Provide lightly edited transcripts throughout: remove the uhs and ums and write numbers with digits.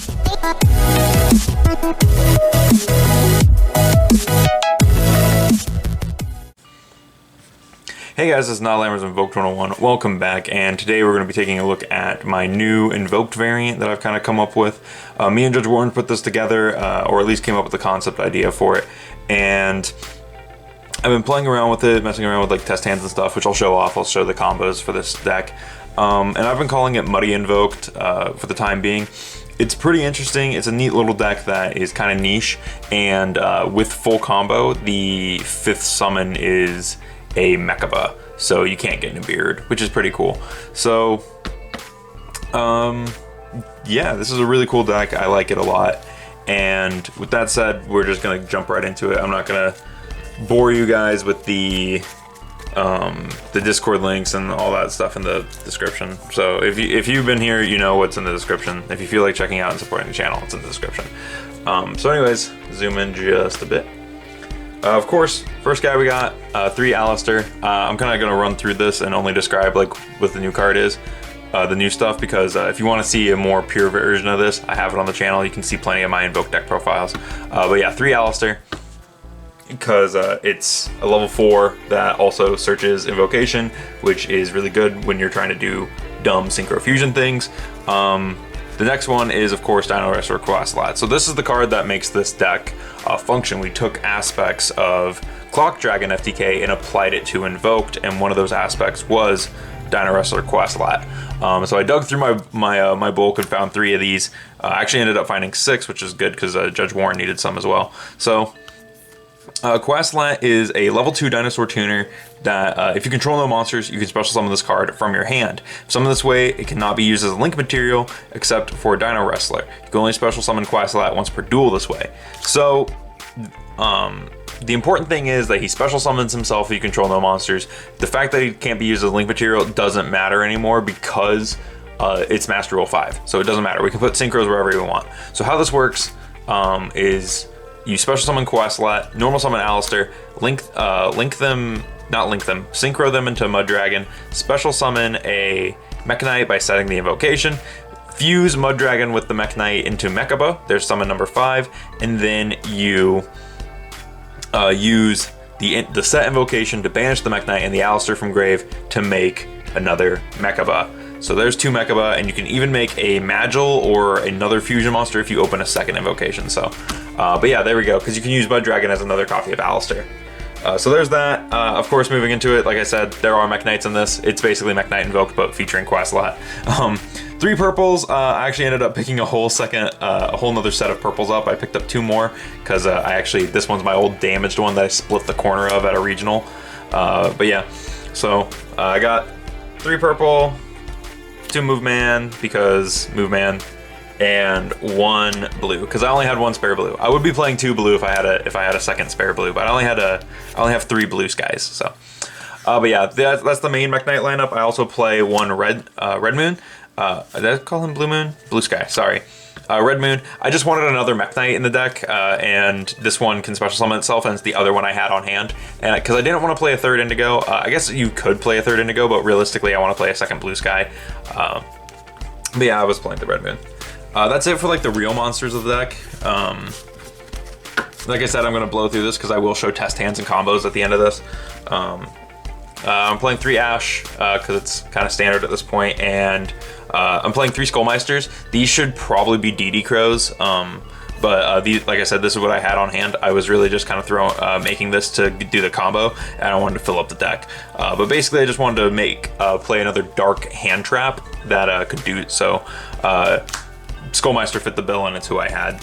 Hey guys, it's Not Invoked 101. Welcome back, and today we're going to be taking a look at my new Invoked variant that I've kind of come up with. Me and Judge Warren put this together, or at least came up with the concept idea for it, and I've been playing around with it, messing around with like test hands and stuff, which I'll show off. I'll show the combos for this deck, and I've been calling it Muddy Invoked for the time being. It's pretty interesting. It's a neat little deck that is kind of niche, and with full combo, the 5th summon is a Mekk-Knight, so you can't get Nibiru, which is pretty cool. So yeah, this is a really cool deck. I like it a lot, and with that said, we're just gonna jump right into it. I'm not gonna bore you guys with the Discord links and all that stuff in the description. So if you've been here, you know what's in the description. If you feel like checking out and supporting the channel, it's in the description. So anyways, zoom in just a bit. Of course, first guy we got, 3 Alistair. I'm kind of going to run through this and only describe like what the new card is, the new stuff, because if you want to see a more pure version of this, I have it on the channel. You can see plenty of my Invoked deck profiles. But yeah, 3 Alistair, because it's a level 4 that also searches Invocation, which is really good when you're trying to do dumb Synchro Fusion things. The next one is, of course, Dino Wrestler Cashapp. So this is the card that makes this deck function. We took aspects of Clock Dragon FTK and applied it to Invoked, and one of those aspects was Dino Wrestler Cashapp. So I dug through my bulk and found 3 of these. I actually ended up finding 6, which is good because Judge Warren needed some as well. So Cashapp is a level 2 dinosaur tuner that if you control no monsters, you can special summon this card from your hand. Summoned this way, it cannot be used as a link material except for Dino Wrestler. You can only special summon Cashapp once per duel this way. So the important thing is that he special summons himself if you control no monsters. The fact that he can't be used as a link material doesn't matter anymore because it's Master Rule 5. So it doesn't matter. We can put Synchros wherever we want. So how this works is you special summon Cashapp, normal summon Alistair, synchro them into Mudragon, special summon a Mekk-Knight by setting the invocation, fuse Mudragon with the Mekk-Knight into Mekk-Knight, there's summon number 5, and then you use the set invocation to banish the Mekk-Knight and the Alistair from grave to make another Mekk-Knight. So there's 2 Mekk-Knight, and you can even make a Magil or another fusion monster if you open a second invocation. So, but yeah, there we go, because you can use Mudragon as another copy of Alistair. So there's that. Of course, moving into it, like I said, there are Mekk-Knights in this. It's basically Mekk-Knight Invoked, but featuring Cashapp. 3 purples. I actually ended up picking a whole nother set of purples up. I picked up 2 more because this one's my old damaged one that I split the corner of at a regional. But yeah, so I got 3 purple, 2 Move Man because Move Man, and 1 blue because I only had 1 spare blue. I would be playing 2 blue if I had a second spare blue, but I only have 3 blue skies. So, but yeah, that's the main Mekk-Knight lineup. I also play 1 red moon. Did I call him blue moon? Blue sky. Sorry, red moon. I just wanted another Mekk-Knight in the deck, and this one can special summon itself, and it's the other one I had on hand. And because I didn't want to play a 3rd Indigo, I guess you could play a 3rd Indigo, but realistically, I want to play a 2nd blue sky. But yeah, I was playing the red moon. That's it for like the real monsters of the deck. Like I said, I'm going to blow through this because I will show test hands and combos at the end of this. I'm playing 3 Ash because it's kind of standard at this point, and I'm playing 3 Skullmeisters. These should probably be DD Crows, but these, like I said, this is what I had on hand. I was really just kind of making this to do the combo, and I wanted to fill up the deck. But basically, I just wanted to play another dark hand trap that could do so. Skullmeister fit the bill, and it's who I had.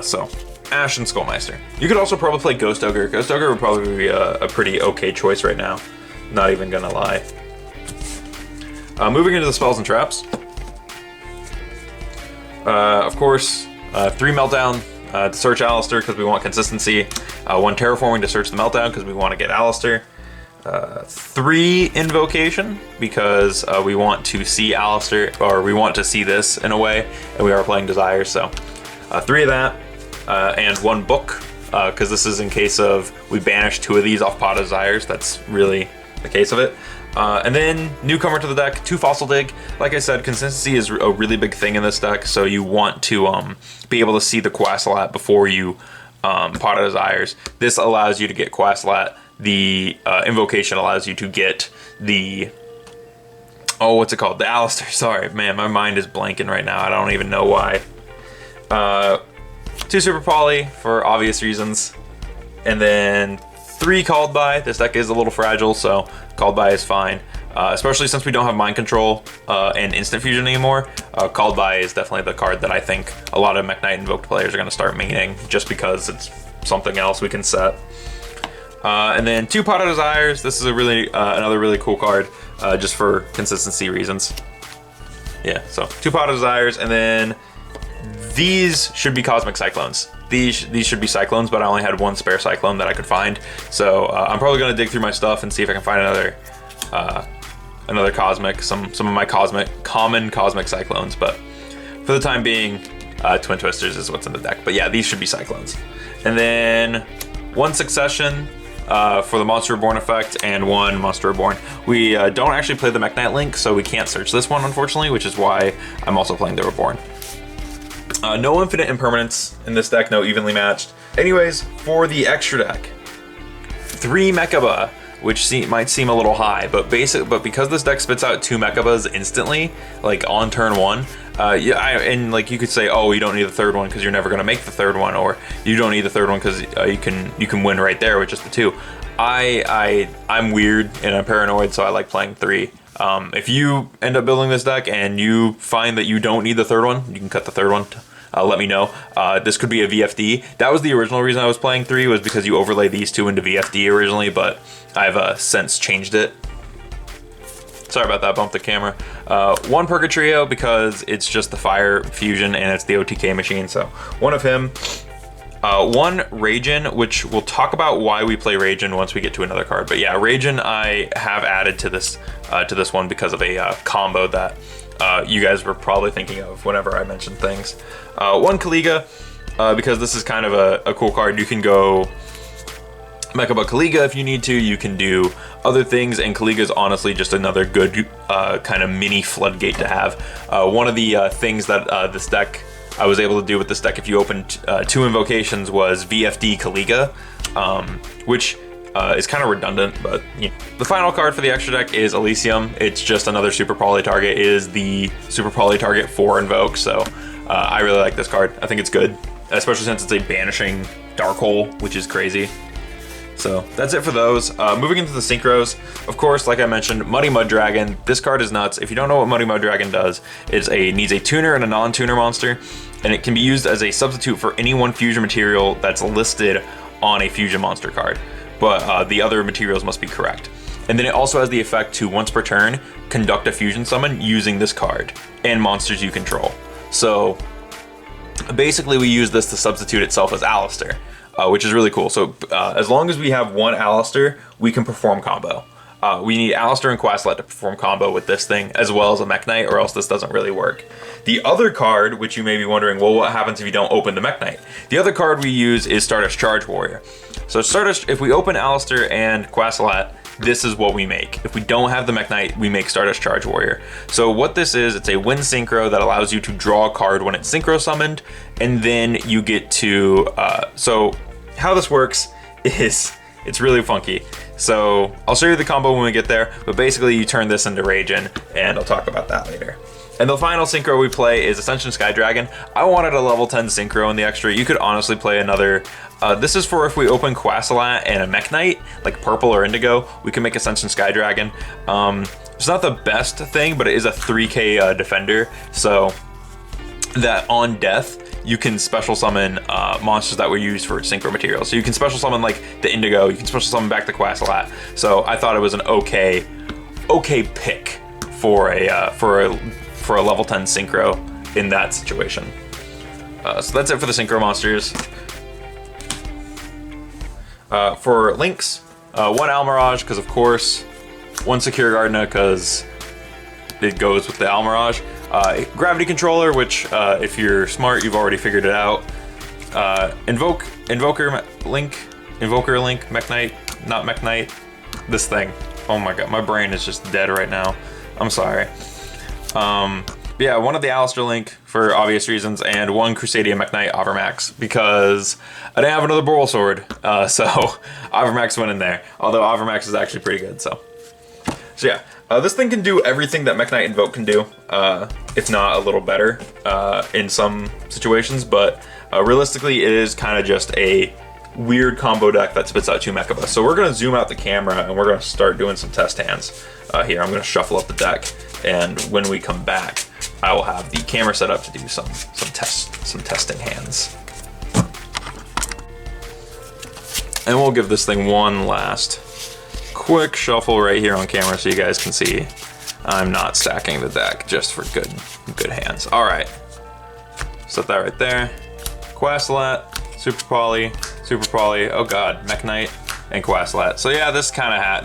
So Ash and Skullmeister. You could also probably play Ghost Ogre. Ghost Ogre would probably be a pretty okay choice right now. Not even gonna lie. Moving into the spells and traps. Of course, 3 Meltdown to search Alistair because we want consistency. 1 Terraforming to search the Meltdown because we want to get Alistair. 3 Invocation because we want to see Alistair, or we want to see this in a way, and we are playing Desire, so 3 of that, and 1 Book because this is in case of we banish 2 of these off Pot of Desires. That's really the case of it. And then newcomer to the deck, 2 Fossil Dig. Like I said, consistency is a really big thing in this deck, so you want to be able to see the Quasalat before you Pot of Desires. This allows you to get Quasalat. The Invocation allows you to get the... Oh, what's it called? The Alistair. Sorry, man, my mind is blanking right now. I don't even know why. 2 Super Poly for obvious reasons. And then 3 Called By. This deck is a little fragile, so Called By is fine. Especially since we don't have Mind Control and Instant Fusion anymore. Called By is definitely the card that I think a lot of Mekk-Knight Invoked players are going to start maining, just because it's something else we can set. And then 2 Pot of Desires. This is a really another really cool card, just for consistency reasons. Yeah, so 2 Pot of Desires, and then these should be Cosmic Cyclones. These should be Cyclones, but I only had 1 spare Cyclone that I could find. So I'm probably gonna dig through my stuff and see if I can find another Cosmic, some of my common Cosmic Cyclones. But for the time being, Twin Twisters is what's in the deck. But yeah, these should be Cyclones. And then 1 Succession for the Monster Reborn effect, and 1 Monster Reborn. We don't actually play the Mekk-Knight link, so we can't search this one, unfortunately, which is why I'm also playing the Reborn. No Infinite Impermanence in this deck, no Evenly Matched. Anyways, for the extra deck, 3 Mekaba, which might seem a little high, but because this deck spits out 2 Mekabas instantly, like on turn 1, and like you could say, oh, you don't need the 3rd one because you're never gonna make the 3rd one, or you don't need the 3rd one because you can win right there with just the 2. I'm weird and I'm paranoid, so I like playing 3. If you end up building this deck and you find that you don't need the 3rd one, you can cut the 3rd one. Let me know. This could be a VFD. That was the original reason I was playing 3, was because you overlay these 2 into VFD originally, but I've since changed it. Sorry about that, bumped the camera. 1 Purgatrio because it's just the Fire Fusion and it's the OTK machine, so 1 of him. 1 Ragin, which we'll talk about why we play Ragin once we get to another card. But yeah, Ragin I have added to this one because of a combo that you guys were probably thinking of whenever I mentioned things. 1 Kaliga, because this is kind of a cool card. You can go Mekaba Kaliga if you need to. You can do other things, and Kaliga is honestly just another good kind of mini floodgate to have. One of the things that I was able to do with this deck, if you opened 2 invocations, was VFD Kaliga, which is kind of redundant, but you know. The final card for the extra deck is Elysium. It's just another Super Poly target. It is the Super Poly target for Invoke, so I really like this card. I think it's good, especially since it's a banishing Dark Hole, which is crazy. So that's it for those. Moving into the Synchros, of course, like I mentioned, Muddragon. This card is nuts. If you don't know what Muddragon does, it needs a tuner and a non-tuner monster, and it can be used as a substitute for any 1 fusion material that's listed on a fusion monster card. But the other materials must be correct. And then it also has the effect to, once per turn, conduct a fusion summon using this card and monsters you control. So basically we use this to substitute itself as Alistair, which is really cool. So as long as we have 1 Alistair, we can perform combo. We need Alistair and Quasalat to perform combo with this thing, as well as a Mekk-Knight, or else this doesn't really work. The other card, which you may be wondering, well, what happens if you don't open the Mekk-Knight? The other card we use is Stardust Charge Warrior. So if we open Alistair and Quasalat, this is what we make. If we don't have the Mekk-Knight, we make Stardust Charge Warrior. So what this is, it's a win synchro that allows you to draw a card when it's synchro summoned, and then you get to, so how this works is, it's really funky. So I'll show you the combo when we get there, but basically you turn this into Ragin, and I'll talk about that later. And the final synchro we play is Ascension Sky Dragon. I wanted a level 10 synchro in the extra. You could honestly play another, this is for if we open Quasalat and a Mekk-Knight, like purple or indigo, we can make Ascension Sky Dragon. It's not the best thing, but it is a 3k defender, so that on death, you can special summon monsters that were used for synchro materials. So you can special summon like the indigo, you can special summon back the Quasalat. So I thought it was an okay pick for a level 10 synchro in that situation. So that's it for the synchro monsters. For links, 1 Almirage, because of course, 1 Secure Gardena, because it goes with the Almirage. Gravity Controller, which if you're smart, you've already figured it out. Invoker Link, Mekk-Knight, not Mekk-Knight, this thing. Oh my god, my brain is just dead right now. I'm sorry. Yeah, one of the Alistair Link for obvious reasons, and one Crusadia Mekk-Knight Overmax because I didn't have another Boral Sword, so Overmax went in there. Although Overmax is actually pretty good, so yeah. This thing can do everything that Mekk-Knight Invoke can do, if not a little better in some situations, but realistically it is kind of just a weird combo deck that spits out 2 Mekka. So we're going to zoom out the camera and we're going to start doing some test hands here. I'm going to shuffle up the deck, and when we come back, I will have the camera set up to do some testing hands. And we'll give this thing one last quick shuffle right here on camera so you guys can see I'm not stacking the deck just for good hands. All right, set that right there. Quaslat, Super Poly, oh god, Mekk-Knight, and Quaslat. So yeah, this kind of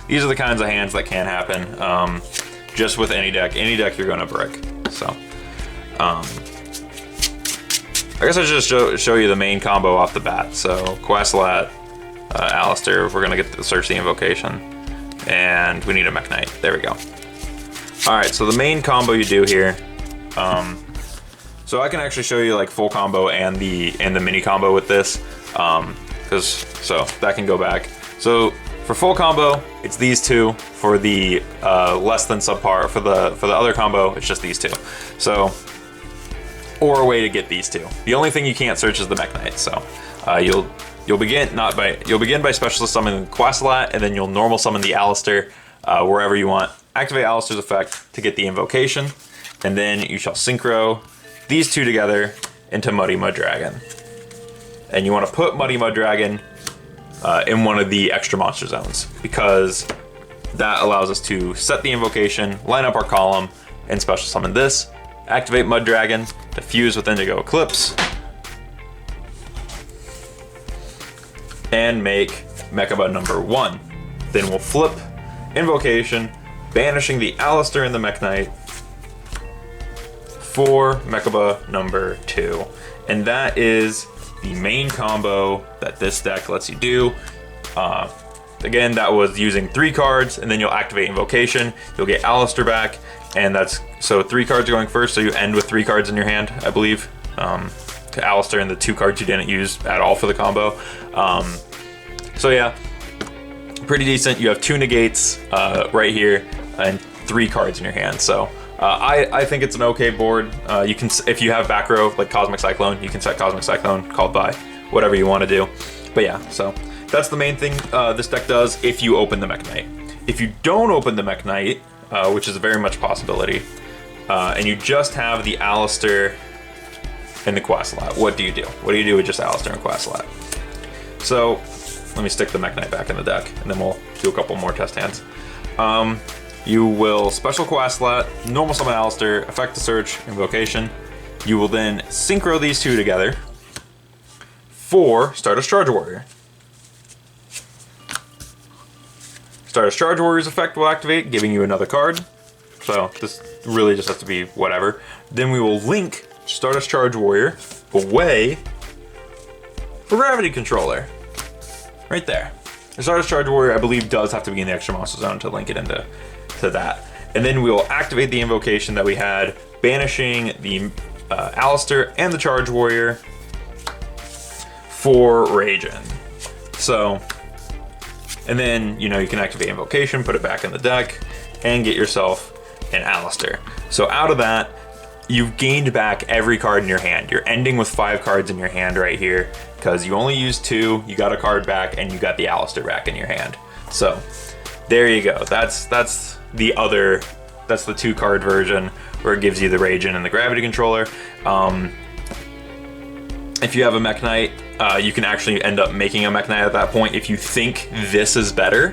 these are the kinds of hands that can happen just with any deck. Any deck you're gonna brick. So I guess I should just show you the main combo off the bat. So Quaslat, Alistair, we're gonna get to search the invocation, and we need a Mekk-Knight. There we go. All right, so the main combo you do here. So I can actually show you like full combo and the mini combo with this, so that can go back. So for full combo, it's these two. For the less than subpar, for the other combo, it's just these two. So, or a way to get these two. The only thing you can't search is the Mekk-Knight. So you'll begin by specialist summoning Quaslat, and then you'll normal summon the Alistair wherever you want. Activate Alistair's effect to get the invocation, and then you shall synchro these two together into Muddragon. And you want to put Muddragon in one of the extra monster zones, because that allows us to set the invocation, line up our column, and special summon this. Activate Muddragon to fuse with Indigo Eclipse, and make Mekka number 1. Then we'll flip invocation, banishing the Alistair and the Mekk-Knight for Mekka number 2. And that is the main combo that this deck lets you do. Again, that was using 3 cards, and then you'll activate invocation, you'll get Alistair back, and so 3 cards are going first, so you end with 3 cards in your hand, I believe. To Alistair and the 2 cards you didn't use at all for the combo. So yeah, pretty decent. You have 2 negates right here, and 3 cards in your hand. So I think it's an okay board. You can, if you have back row like Cosmic Cyclone, you can set Cosmic Cyclone, called by whatever you want to do. But yeah, so that's the main thing this deck does if you open the Mekk-Knight. If you don't open the Mekk-Knight, which is a very much possibility, and you just have the Alistair and the Quaslat, what do you do? What do you do with just Alistair and Quaslat? So let me stick the Mekk-Knight back in the deck, and then we'll do a couple more test hands. You will special Quaslat, normal summon Alistair, effect to search, invocation. You will then synchro these two together for Stardust Charge Warrior. Stardust Charge Warrior's effect will activate, giving you another card. So this really just has to be whatever. Then we will link Stardust Charge Warrior away for Gravity Controller. Right there. The Stardust Charge Warrior, I believe, does have to be in the extra monster zone to link it into that. And then we will activate the invocation that we had, banishing the Alistair and the Charge Warrior for Ragin. So, and then, you know, you can activate invocation, put it back in the deck, and get yourself an Alistair. So out of that, you've gained back every card in your hand. You're ending with 5 cards in your hand right here, because you only used 2, you got a card back, and you got the Alistair back in your hand. So there you go. That's the 2-card version where it gives you the Ragin and the Gravity Controller. If you have a Mekk-Knight, you can actually end up making a Mekk-Knight at that point. If you think this is better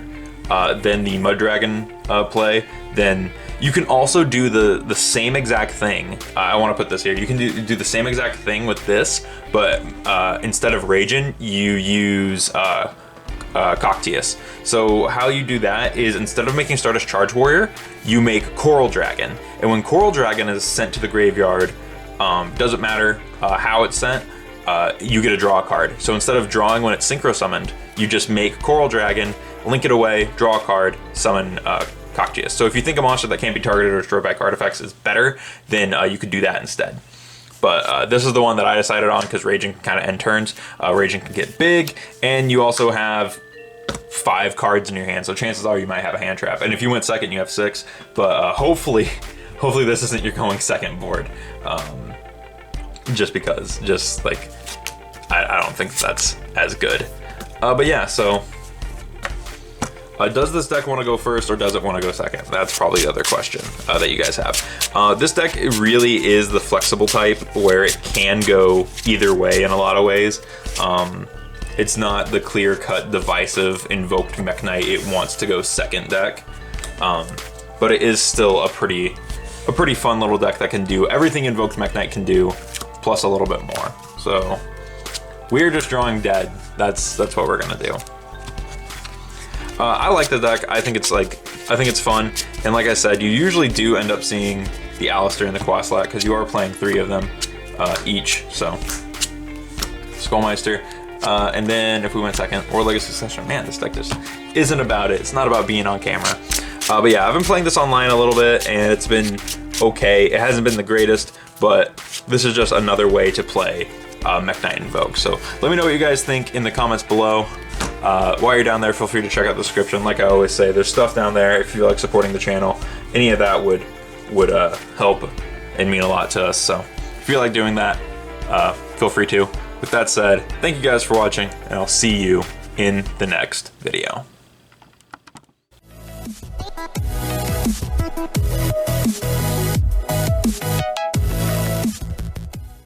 than the Muddragon play, then you can also do the same exact thing. I want to put this here. You can do the same exact thing with this, but instead of Ragin, you use Cocteus. So how you do that is, instead of making Stardust Charge Warrior, you make Coral Dragon. And when Coral Dragon is sent to the graveyard, doesn't matter how it's sent, you get to draw a card. So instead of drawing when it's synchro summoned, you just make Coral Dragon, link it away, draw a card, summon Cockgeus. So if you think a monster that can't be targeted or destroyed by card effects is better, then you could do that instead. But this is the one that I decided on because Raging can kind of end turns. Raging can get big, and you also have 5 cards in your hand, so chances are you might have a hand trap. And if you went second, you have 6. But hopefully this isn't your going second board. Just because, like, I don't think that's as good. But yeah, so does this deck want to go first or does it want to go second? That's probably the other question that you guys have. This deck really is the flexible type where it can go either way in a lot of ways. It's not the clear-cut, divisive, invoked Mekk-Knight. It wants to go second deck, but it is still a pretty fun little deck that can do everything invoked Mekk-Knight can do, plus a little bit more. So we're just drawing dead. That's what we're gonna do. I like the deck. I think it's fun, and like I said, you usually do end up seeing the Alistair and the Quaslat because you are playing 3 of them each. So Skullmeister. And then if we went second, or Legacy Succession, man, this deck just isn't about it. It's not about being on camera. But yeah, I've been playing this online a little bit, and it's been okay. It hasn't been the greatest, but this is just another way to play Mekk-Knight Invoked. So let me know what you guys think in the comments below. While you're down there, feel free to check out the description. Like I always say, there's stuff down there if you like supporting the channel. Any of that would help and mean a lot to us. So if you like doing that, feel free to. With that said, thank you guys for watching, and I'll see you in the next video.